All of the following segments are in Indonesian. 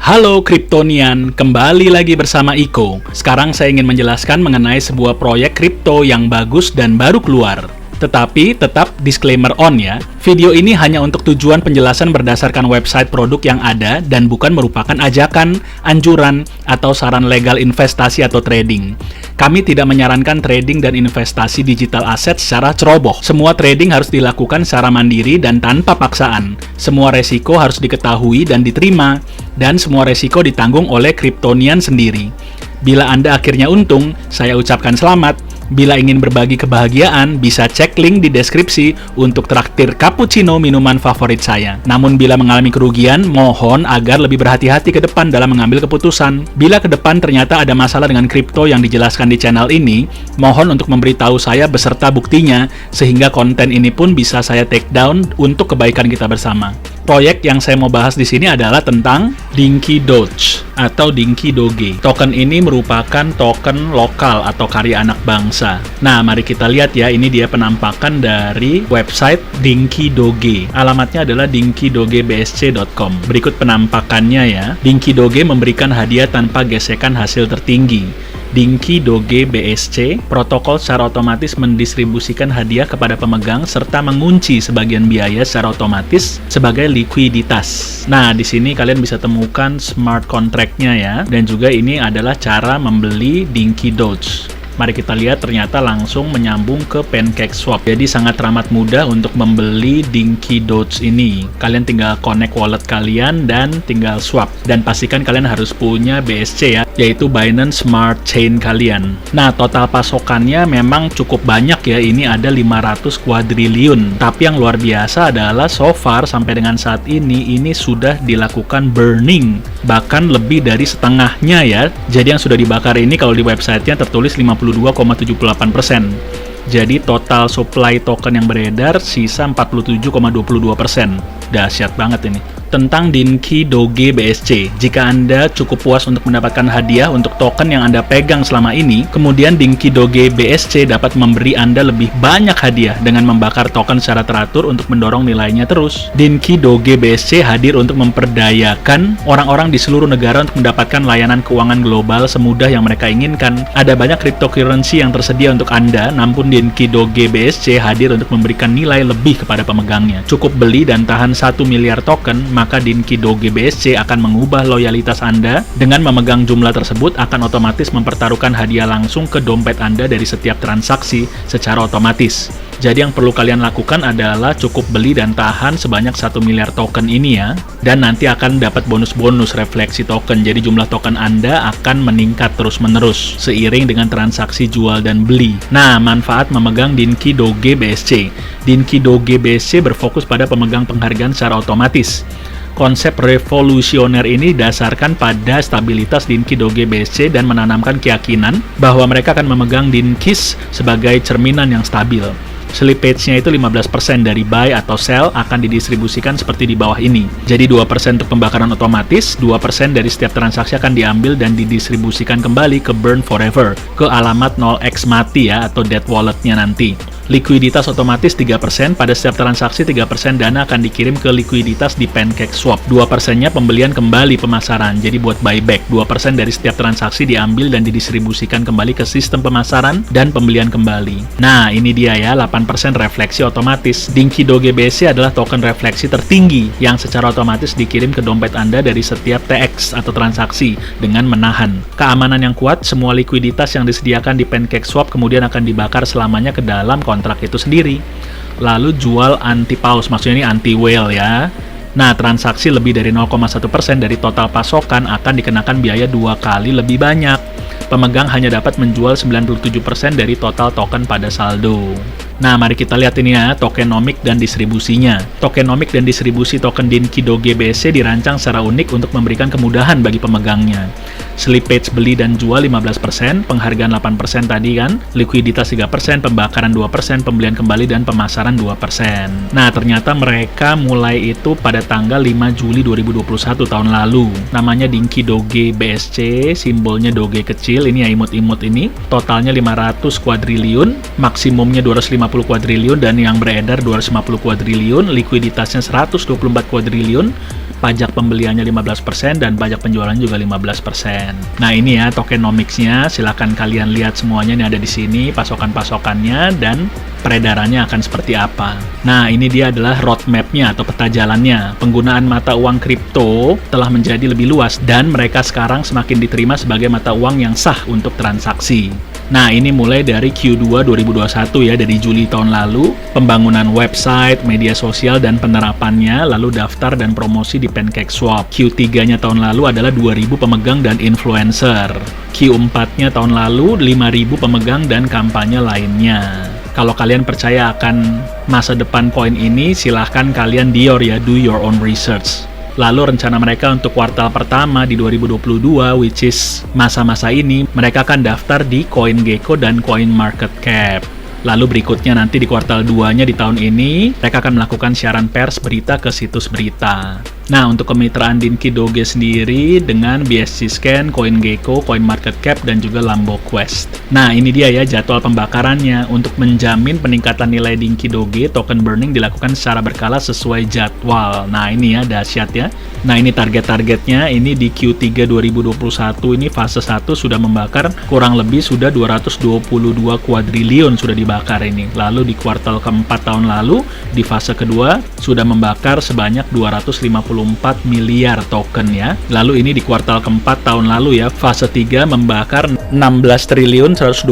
Halo Kryptonian, kembali lagi bersama Iko. Sekarang saya ingin menjelaskan mengenai sebuah proyek kripto yang bagus dan baru keluar. Tetapi tetap disclaimer on ya. Video ini hanya untuk tujuan penjelasan berdasarkan website produk yang ada dan bukan merupakan ajakan, anjuran, atau saran legal investasi atau trading. Kami tidak menyarankan trading dan investasi digital aset secara ceroboh. Semua trading harus dilakukan secara mandiri dan tanpa paksaan. Semua resiko harus diketahui dan diterima, dan semua resiko ditanggung oleh Kryptonian sendiri. Bila Anda akhirnya untung, saya ucapkan selamat. Bila ingin berbagi kebahagiaan, bisa cek link di deskripsi untuk traktir cappuccino minuman favorit saya. Namun bila mengalami kerugian, mohon agar lebih berhati-hati ke depan dalam mengambil keputusan. Bila ke depan ternyata ada masalah dengan kripto yang dijelaskan di channel ini, mohon untuk memberitahu saya beserta buktinya, sehingga konten ini pun bisa saya take down untuk kebaikan kita bersama. Proyek yang saya mau bahas di sini adalah tentang Dinky Doge atau Dinky Doge. Token ini merupakan token lokal atau karya anak bangsa. Nah, mari kita lihat ya, ini dia penampakan dari website Dinky Doge. Alamatnya adalah dinkydogebsc.com. Berikut penampakannya ya. Dinky Doge memberikan hadiah tanpa gesekan hasil tertinggi. Dinky Doge BSC, protokol secara otomatis mendistribusikan hadiah kepada pemegang serta mengunci sebagian biaya secara otomatis sebagai likuiditas. Nah, di sini kalian bisa temukan smart contract-nya ya, dan juga ini adalah cara membeli Dinky Doge. Mari kita lihat, ternyata langsung menyambung ke PancakeSwap. Jadi sangat teramat mudah untuk membeli Dinky Doge ini. Kalian tinggal connect wallet kalian dan tinggal swap. Dan pastikan kalian harus punya BSC ya, yaitu Binance Smart Chain kalian. Nah, total pasokannya memang cukup banyak ya. Ini ada 500 kuadriliun. Tapi yang luar biasa adalah so far sampai dengan saat ini sudah dilakukan burning. Bahkan lebih dari setengahnya ya. Jadi yang sudah dibakar ini kalau di websitenya tertulis 52,78%. Jadi total supply token yang beredar sisa 47,22%. Dahsyat banget ini. Tentang Dinky Doge BSC, jika Anda cukup puas untuk mendapatkan hadiah untuk token yang Anda pegang selama ini, kemudian Dinky Doge BSC dapat memberi Anda lebih banyak hadiah dengan membakar token secara teratur untuk mendorong nilainya terus. Dinky Doge BSC hadir untuk memperdayakan orang-orang di seluruh negara untuk mendapatkan layanan keuangan global semudah yang mereka inginkan. Ada banyak cryptocurrency yang tersedia untuk Anda, namun Dinky Doge BSC hadir untuk memberikan nilai lebih kepada pemegangnya. Cukup beli dan tahan 1 miliar token, maka Dinky Doge BSC akan mengubah loyalitas Anda. Dengan memegang jumlah tersebut akan otomatis mempertaruhkan hadiah langsung ke dompet Anda dari setiap transaksi secara otomatis. Jadi yang perlu kalian lakukan adalah cukup beli dan tahan sebanyak 1 miliar token ini ya. Dan nanti akan dapat bonus-bonus refleksi token. Jadi jumlah token Anda akan meningkat terus-menerus seiring dengan transaksi jual dan beli. Nah, manfaat memegang Dinky Doge BSC. Dinky Doge BSC berfokus pada pemegang penghargaan secara otomatis. Konsep revolusioner ini didasarkan pada stabilitas Dinky Doge BSC dan menanamkan keyakinan bahwa mereka akan memegang Dinkies sebagai cerminan yang stabil. Slippage-nya itu 15% dari buy atau sell akan didistribusikan seperti di bawah ini. Jadi 2% untuk pembakaran otomatis, 2% dari setiap transaksi akan diambil dan didistribusikan kembali ke Burn Forever, ke alamat 0x mati ya, atau dead wallet-nya nanti. Likuiditas otomatis 3%, pada setiap transaksi 3% dana akan dikirim ke likuiditas di PancakeSwap. 2%-nya pembelian kembali pemasaran, jadi buat buyback. 2% dari setiap transaksi diambil dan didistribusikan kembali ke sistem pemasaran dan pembelian kembali. Nah, ini dia ya, 8% refleksi otomatis. Dinky Doge BSC adalah token refleksi tertinggi yang secara otomatis dikirim ke dompet Anda dari setiap TX atau transaksi dengan menahan. Keamanan yang kuat, semua likuiditas yang disediakan di PancakeSwap kemudian akan dibakar selamanya ke dalam kontrak itu sendiri. Lalu jual anti-pause, maksudnya ini anti-whale ya. Nah, transaksi lebih dari 0,1% dari total pasokan akan dikenakan biaya 2 kali lebih banyak. Pemegang hanya dapat menjual 97% dari total token pada saldo. Nah, mari kita lihat ini ya, tokenomic dan distribusinya. Tokenomic dan distribusi token Dinky Doge BSC dirancang secara unik untuk memberikan kemudahan bagi pemegangnya. Slippage beli dan jual 15%, penghargaan 8% tadi kan, likuiditas 3%, pembakaran 2%, pembelian kembali dan pemasaran 2%. Nah, ternyata mereka mulai itu pada tanggal 5 Juli 2021 tahun lalu. Namanya Dinky Doge BSC, simbolnya doge kecil, ini ya imut-imut ini. Totalnya 500 kuadriliun, maksimumnya 250 kuadriliun dan yang beredar 250 kuadriliun, likuiditasnya 124 kuadriliun, pajak pembeliannya 15% dan pajak penjualannya juga 15%. Nah ini ya tokenomics-nya, silahkan kalian lihat semuanya, ini ada di sini pasokan-pasokannya dan peredarannya akan seperti apa. Nah ini dia adalah roadmap-nya atau peta jalannya. Penggunaan mata uang kripto telah menjadi lebih luas dan mereka sekarang semakin diterima sebagai mata uang yang sah untuk transaksi. Nah, ini mulai dari Q2 2021 ya, dari Juli tahun lalu, pembangunan website, media sosial, dan penerapannya, lalu daftar dan promosi di PancakeSwap. Q3-nya tahun lalu adalah 2.000 pemegang dan influencer. Q4-nya tahun lalu, 5.000 pemegang dan kampanye lainnya. Kalau kalian percaya akan masa depan koin ini, silahkan kalian do your own research. Lalu rencana mereka untuk kuartal pertama di 2022, which is masa-masa ini, mereka akan daftar di CoinGecko dan CoinMarketCap. Lalu berikutnya nanti di kuartal 2-nya di tahun ini, mereka akan melakukan siaran pers berita ke situs berita. Nah, untuk kemitraan Dinky Doge sendiri dengan BSC Scan, CoinGecko, CoinMarketCap, dan juga Lambo Quest. Nah, ini dia ya jadwal pembakarannya. Untuk menjamin peningkatan nilai Dinky Doge, token burning dilakukan secara berkala sesuai jadwal. Nah, ini ya dahsyat ya. Nah, ini target-targetnya. Ini di Q3 2021 ini fase 1 sudah membakar kurang lebih sudah 222 kuadriliun sudah dibakar ini. Lalu di kuartal keempat tahun lalu, di fase kedua sudah membakar sebanyak 254 miliar token ya. Lalu ini di kuartal keempat tahun lalu ya, fase 3 membakar 16 triliun 128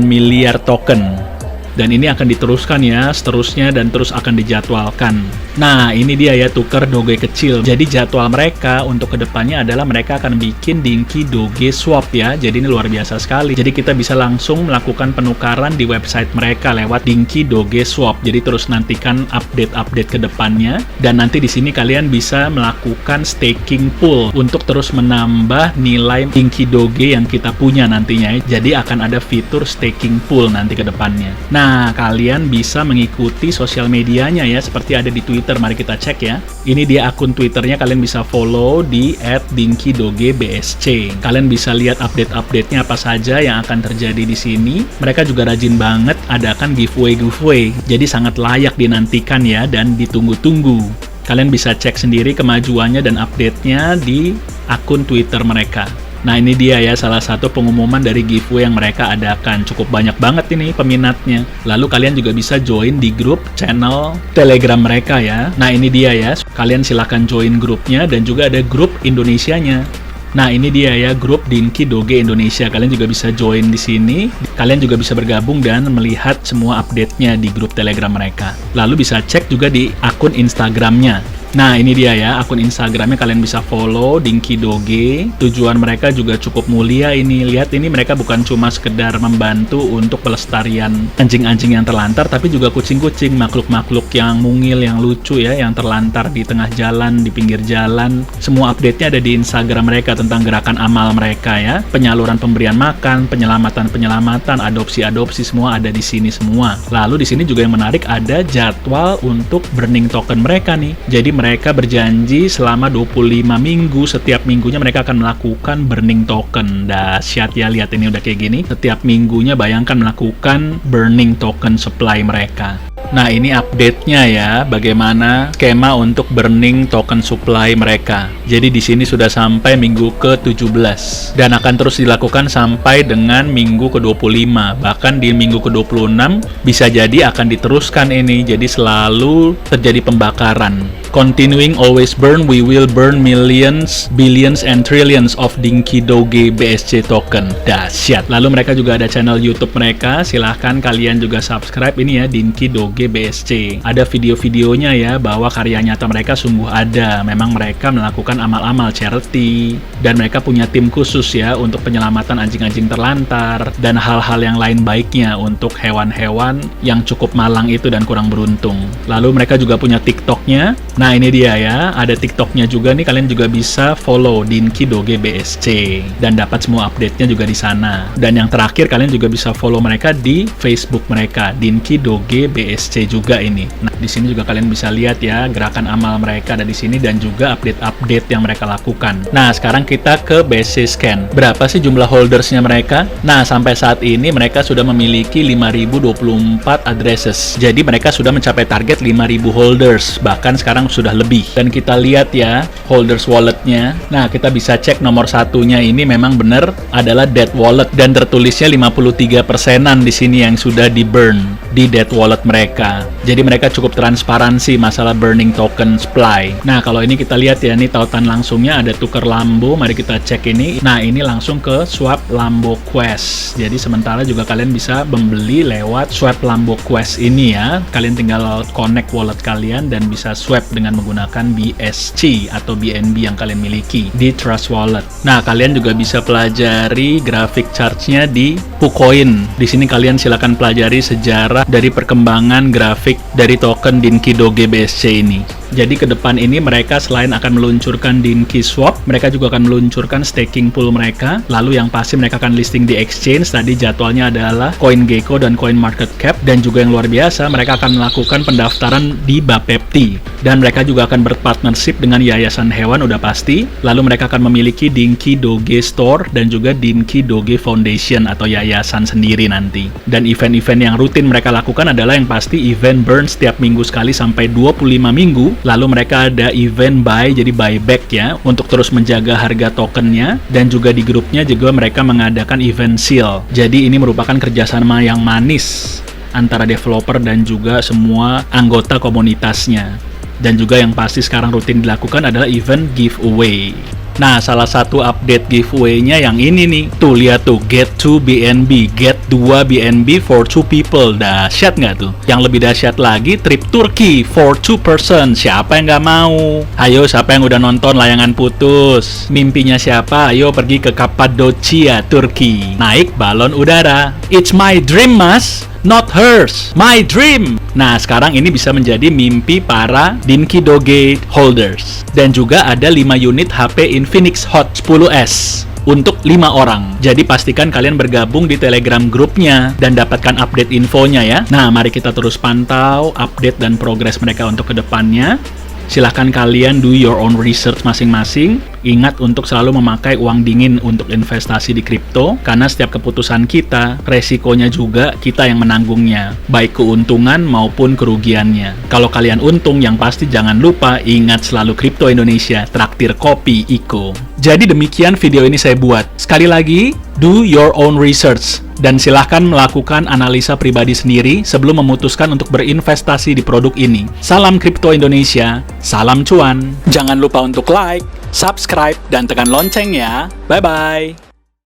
miliar token. Dan ini akan diteruskan ya, seterusnya dan terus akan dijadwalkan. Nah, ini dia ya tuker Doge kecil. Jadi jadwal mereka untuk kedepannya adalah mereka akan bikin Dinky Doge Swap ya. Jadi ini luar biasa sekali. Jadi kita bisa langsung melakukan penukaran di website mereka lewat Dinky Doge Swap. Jadi terus nantikan update-update kedepannya. Dan nanti di sini kalian bisa melakukan staking pool untuk terus menambah nilai Dinky Doge yang kita punya nantinya ya. Jadi akan ada fitur staking pool nanti kedepannya. Nah, kalian bisa mengikuti sosial medianya ya, seperti ada di Twitter. Mari kita cek ya. Ini dia akun Twitternya, kalian bisa follow di @dinkydogebsc. Kalian bisa lihat update-update-nya apa saja yang akan terjadi di sini. Mereka juga rajin banget adakan giveaway. Jadi sangat layak dinantikan ya, dan ditunggu-tunggu. Kalian bisa cek sendiri kemajuannya dan update-nya di akun Twitter mereka. Nah ini dia ya salah satu pengumuman dari giveaway yang mereka adakan. Cukup banyak banget ini peminatnya. Lalu kalian juga bisa join di grup channel Telegram mereka ya. Nah ini dia ya, kalian silahkan join grupnya dan juga ada grup Indonesianya. Nah ini dia ya grup Dinky Doge Indonesia. Kalian juga bisa join di sini. Kalian juga bisa bergabung dan melihat semua update-nya di grup Telegram mereka. Lalu bisa cek juga di akun Instagramnya. Nah ini dia ya akun Instagramnya, kalian bisa follow Dinky Doge. Tujuan mereka juga cukup mulia ini. Lihat ini mereka bukan cuma sekedar membantu untuk pelestarian anjing-anjing yang terlantar, tapi juga kucing-kucing, makhluk-makhluk yang mungil, yang lucu ya, yang terlantar di tengah jalan, di pinggir jalan. Semua update-nya ada di Instagram mereka tentang gerakan amal mereka ya, penyaluran pemberian makan, penyelamatan, adopsi-adopsi, semua ada di sini semua. Lalu di sini juga yang menarik ada jadwal untuk burning token mereka nih. Jadi mereka berjanji selama 25 minggu, setiap minggunya mereka akan melakukan burning token. Dahsyat ya, lihat ini udah kayak gini. Setiap minggunya bayangkan melakukan burning token supply mereka. Nah ini update-nya ya, bagaimana skema untuk burning token supply mereka. Jadi di sini sudah sampai minggu ke-17 dan akan terus dilakukan sampai dengan minggu ke-25. Bahkan di minggu ke-26 bisa jadi akan diteruskan ini. Jadi selalu terjadi pembakaran. Continuing always burn, we will burn millions, billions, and trillions of Dinky Doge BSC token. Dahsyat. Lalu mereka juga ada channel YouTube mereka. Silahkan kalian juga subscribe ini ya, Dinky Doge BSC. Ada video-videonya ya, bahwa karya nyata mereka sungguh ada. Memang mereka melakukan amal-amal charity dan mereka punya tim khusus ya untuk penyelamatan anjing-anjing terlantar dan hal-hal yang lain baiknya untuk hewan-hewan yang cukup malang itu dan kurang beruntung. Lalu mereka juga punya TikTok-nya. Nah ini dia ya, ada TikTok-nya juga nih, kalian juga bisa follow Dinky Doge BSC dan dapat semua update-nya juga di sana. Dan yang terakhir kalian juga bisa follow mereka di Facebook mereka, Dinky Doge BSC. BSC juga ini. Nah, di sini juga kalian bisa lihat ya gerakan amal mereka ada di sini dan juga update-update yang mereka lakukan. Nah, sekarang kita ke BSC Scan. Berapa sih jumlah holdersnya mereka? Nah, sampai saat ini mereka sudah memiliki 5.024 addresses. Jadi mereka sudah mencapai target 5.000 holders, bahkan sekarang sudah lebih. Dan kita lihat ya holders walletnya. Nah, kita bisa cek nomor satunya ini memang benar adalah dead wallet dan tertulisnya 53%-an di sini yang sudah di burn di dead wallet mereka. Jadi mereka cukup transparansi masalah burning token supply. Nah, kalau ini kita lihat ya, ini tautan langsungnya ada tuker Lambo. Mari kita cek ini. Nah, ini langsung ke swap Lambo Quest. Jadi sementara juga kalian bisa membeli lewat swap Lambo Quest ini ya. Kalian tinggal connect wallet kalian dan bisa swap dengan menggunakan BSC atau BNB yang kalian miliki di Trust Wallet. Nah, kalian juga bisa pelajari grafik chartnya di KuCoin. Di sini kalian silakan pelajari sejarah dari perkembangan grafik dari token Dinky Doge BSC ini. Jadi ke depan ini mereka selain akan meluncurkan Dinky Swap, mereka juga akan meluncurkan staking pool mereka. Lalu yang pasti mereka akan listing di exchange. Tadi jadwalnya adalah CoinGecko dan CoinMarketCap. Dan juga yang luar biasa, mereka akan melakukan pendaftaran di Bapepti. Dan mereka juga akan berpartnership dengan Yayasan Hewan, udah pasti. Lalu mereka akan memiliki Dinky Doge Store dan juga Dinky Doge Foundation atau yayasan sendiri nanti. Dan event-event yang rutin mereka lakukan adalah yang pasti event burn setiap minggu sekali sampai 25 minggu. Lalu mereka ada event buy, jadi buyback ya, untuk terus menjaga harga tokennya. Dan juga di grupnya juga mereka mengadakan event seal. Jadi ini merupakan kerjasama yang manis antara developer dan juga semua anggota komunitasnya. Dan juga yang pasti sekarang rutin dilakukan adalah event giveaway. Nah, salah satu update giveaway-nya yang ini nih. Tuh, lihat tuh, get 2 BNB, get 2 BNB for 2 people. Dahsyat nggak tuh? Yang lebih dahsyat lagi, trip Turki for 2 person. Siapa yang nggak mau? Ayo, siapa yang udah nonton Layangan Putus? Mimpinya siapa? Ayo pergi ke Cappadocia, Turki. Naik balon udara. It's my dream, mas. Not hers, my dream. Nah, sekarang ini bisa menjadi mimpi para Dinky Doge holders. Dan juga ada 5 unit HP Infinix Hot 10S untuk 5 orang. Jadi pastikan kalian bergabung di Telegram grupnya dan dapatkan update infonya ya. Nah, mari kita terus pantau update dan progres mereka untuk kedepannya. Silahkan kalian do your own research masing-masing. Ingat untuk selalu memakai uang dingin untuk investasi di kripto, karena setiap keputusan kita, resikonya juga kita yang menanggungnya, baik keuntungan maupun kerugiannya. Kalau kalian untung, yang pasti jangan lupa ingat selalu Kripto Indonesia, traktir kopi Iko. Jadi demikian video ini saya buat. Sekali lagi, do your own research. Dan silahkan melakukan analisa pribadi sendiri sebelum memutuskan untuk berinvestasi di produk ini. Salam Kripto Indonesia, salam cuan. Jangan lupa untuk like, subscribe, dan tekan lonceng ya. Bye-bye.